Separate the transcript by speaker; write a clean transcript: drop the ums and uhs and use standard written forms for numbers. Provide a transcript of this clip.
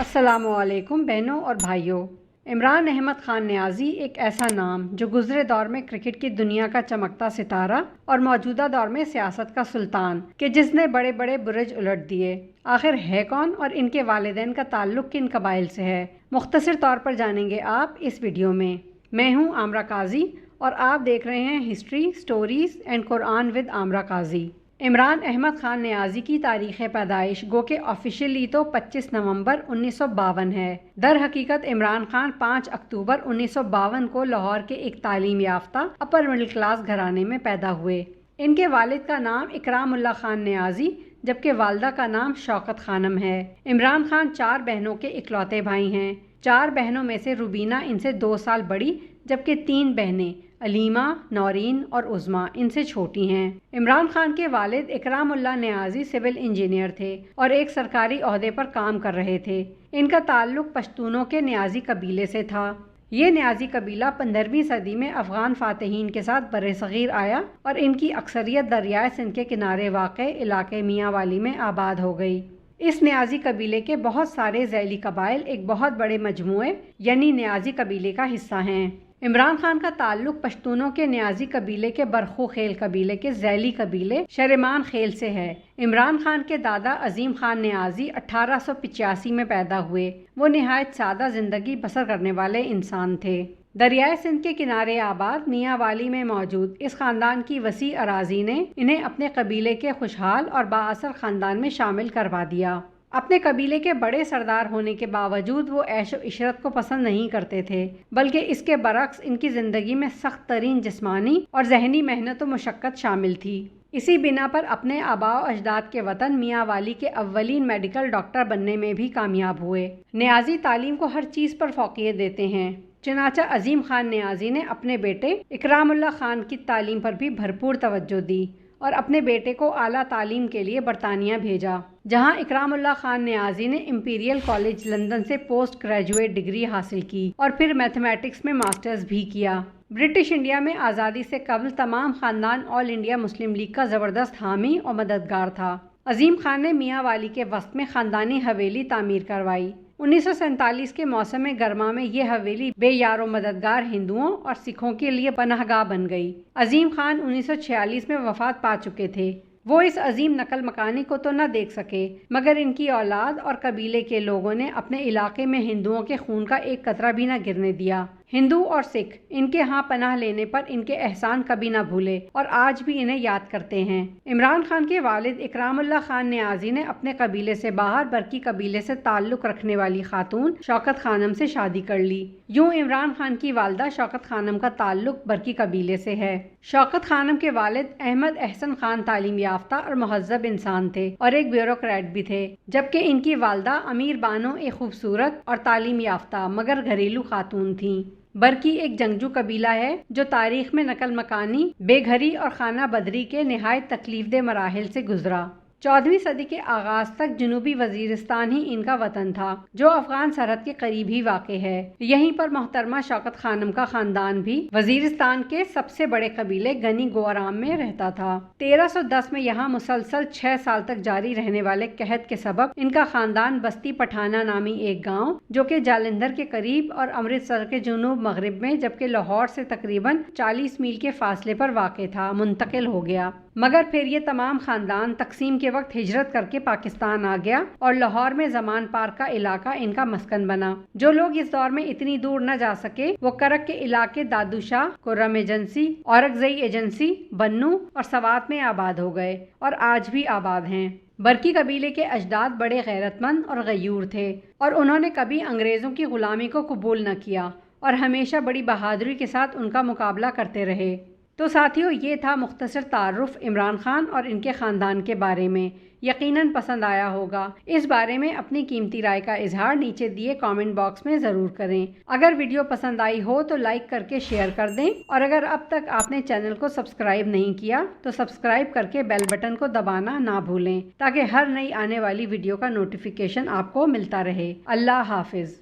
Speaker 1: السلام علیکم بہنوں اور بھائیوں۔ عمران احمد خان نیازی ایک ایسا نام جو گزرے دور میں کرکٹ کی دنیا کا چمکتا ستارہ اور موجودہ دور میں سیاست کا سلطان کہ جس نے بڑے بڑے برج الٹ دیے، آخر ہے کون اور ان کے والدین کا تعلق کن قبائل سے ہے، مختصر طور پر جانیں گے آپ اس ویڈیو میں۔ میں ہوں عامرہ قاضی اور آپ دیکھ رہے ہیں ہسٹری سٹوریز اینڈ قرآن ود عامرہ قاضی۔ عمران احمد خان نیازی کی تاریخ پیدائش گو کہ آفیشیلی تو 25 نومبر 1952 ہے۔ در حقیقت عمران خان 5 اکتوبر 1952 کو لاہور کے ایک تعلیم یافتہ اپر مڈل کلاس گھرانے میں پیدا ہوئے۔ ان کے والد کا نام اکرام اللہ خان نیازی جبکہ والدہ کا نام شوکت خانم ہے۔ عمران خان 4 بہنوں کے اکلوتے بھائی ہیں۔ 4 بہنوں میں سے روبینہ ان سے 2 سال بڑی جبکہ 3 بہنیں علیمہ، نورین اور عظمیٰ ان سے چھوٹی ہیں۔ عمران خان کے والد اکرام اللہ نیازی سول انجینئر تھے اور ایک سرکاری عہدے پر کام کر رہے تھے۔ ان کا تعلق پشتونوں کے نیازی قبیلے سے تھا۔ یہ نیازی قبیلہ 15ویں صدی میں افغان فاتحین کے ساتھ برصغیر آیا اور ان کی اکثریت دریائے سندھ کے کنارے واقع علاقے میاں والی میں آباد ہو گئی۔ اس نیازی قبیلے کے بہت سارے ذیلی قبائل ایک بہت بڑے مجموعے یعنی نیازی قبیلے کا حصہ ہیں۔ عمران خان کا تعلق پشتونوں کے نیازی قبیلے کے برخو خیل قبیلے کے ذیلی قبیلے شرمان خیل سے ہے۔ عمران خان کے دادا عظیم خان نیازی 1885 میں پیدا ہوئے۔ وہ نہایت سادہ زندگی بسر کرنے والے انسان تھے۔ دریائے سندھ کے کنارے آباد میاں والی میں موجود اس خاندان کی وسیع اراضی نے انہیں اپنے قبیلے کے خوشحال اور بااثر خاندان میں شامل کروا دیا۔ اپنے قبیلے کے بڑے سردار ہونے کے باوجود وہ عیش و عشرت کو پسند نہیں کرتے تھے، بلکہ اس کے برعکس ان کی زندگی میں سخت ترین جسمانی اور ذہنی محنت و مشقت شامل تھی۔ اسی بنا پر اپنے آباء و اجداد کے وطن میاں والی کے اولین میڈیکل ڈاکٹر بننے میں بھی کامیاب ہوئے۔ نیازی تعلیم کو ہر چیز پر فوقیت دیتے ہیں، چنانچہ عظیم خان نیازی نے اپنے بیٹے اکرام اللہ خان کی تعلیم پر بھی بھرپور توجہ دی اور اپنے بیٹے کو اعلیٰ تعلیم کے لیے برطانیہ بھیجا، جہاں اکرام اللہ خان نیازی نے امپیریل کالج لندن سے پوسٹ گریجویٹ ڈگری حاصل کی اور پھر میتھمیٹکس میں ماسٹرز بھی کیا۔ برٹش انڈیا میں آزادی سے قبل تمام خاندان آل انڈیا مسلم لیگ کا زبردست حامی اور مددگار تھا۔ عظیم خان نے میاں والی کے وسط میں خاندانی حویلی تعمیر کروائی۔ 1947 کے موسم گرما میں یہ حویلی بے یار و مددگار ہندوؤں اور سکھوں کے لیے پناہ گاہ بن گئی۔ عظیم خان 1946 میں وفات پا چکے تھے۔ وہ اس عظیم نقل مکانی کو تو نہ دیکھ سکے مگر ان کی اولاد اور قبیلے کے لوگوں نے اپنے علاقے میں ہندوؤں کے خون کا ایک قطرہ بھی نہ گرنے دیا۔ ہندو اور سکھ ان کے ہاں پناہ لینے پر ان کے احسان کبھی نہ بھولے اور آج بھی انہیں یاد کرتے ہیں۔ عمران خان کے والد اکرام اللہ خان نیازی نے اپنے قبیلے سے باہر برقی قبیلے سے تعلق رکھنے والی خاتون شوکت خانم سے شادی کر لی۔ یوں عمران خان کی والدہ شوکت خانم کا تعلق برقی قبیلے سے ہے۔ شوکت خانم کے والد احمد احسن خان تعلیم یافتہ اور مہذب انسان تھے اور ایک بیوروکریٹ بھی تھے، جبکہ ان کی والدہ امیر بانو ایک خوبصورت اور تعلیم یافتہ مگر گھریلو خاتون تھیں۔ برقی ایک جنگجو قبیلہ ہے جو تاریخ میں نقل مکانی، بے گھری اور خانہ بدری کے نہایت تکلیف دہ مراحل سے گزرا۔ 14ویں صدی کے آغاز تک جنوبی وزیرستان ہی ان کا وطن تھا جو افغان سرحد کے قریب ہی واقع ہے۔ یہیں پر محترمہ شوکت خانم کا خاندان بھی وزیرستان کے سب سے بڑے قبیلے گنی گوارام میں رہتا تھا۔ 1310 میں یہاں مسلسل 6 سال تک جاری رہنے والے قحط کے سبب ان کا خاندان بستی پٹھانہ نامی ایک گاؤں جو کہ جالندھر کے قریب اور امرتسر کے جنوب مغرب میں جبکہ لاہور سے تقریباً 40 میل کے فاصلے پر واقع تھا منتقل ہو گیا، مگر پھر یہ تمام خاندان تقسیم کے وقت ہجرت کر کے پاکستان آ گیا اور لاہور میں زمان پارک کا علاقہ ان کا مسکن بنا۔ جو لوگ اس دور میں اتنی دور نہ جا سکے وہ کرک کے علاقے دادو شاہ، کرم ایجنسی، اورکزئی ایجنسی، بنو اور سوات میں آباد ہو گئے اور آج بھی آباد ہیں۔ برقی قبیلے کے اجداد بڑے غیرت مند اور غیور تھے اور انہوں نے کبھی انگریزوں کی غلامی کو قبول نہ کیا اور ہمیشہ بڑی بہادری کے ساتھ ان کا مقابلہ کرتے رہے۔ تو ساتھیوں، یہ تھا مختصر تعارف عمران خان اور ان کے خاندان کے بارے میں۔ یقیناً پسند آیا ہوگا۔ اس بارے میں اپنی قیمتی رائے کا اظہار نیچے دیے کامنٹ باکس میں ضرور کریں۔ اگر ویڈیو پسند آئی ہو تو لائک کر کے شیئر کر دیں اور اگر اب تک آپ نے چینل کو سبسکرائب نہیں کیا تو سبسکرائب کر کے بیل بٹن کو دبانا نہ بھولیں تاکہ ہر نئی آنے والی ویڈیو کا نوٹیفیکیشن آپ کو ملتا رہے۔ اللہ حافظ۔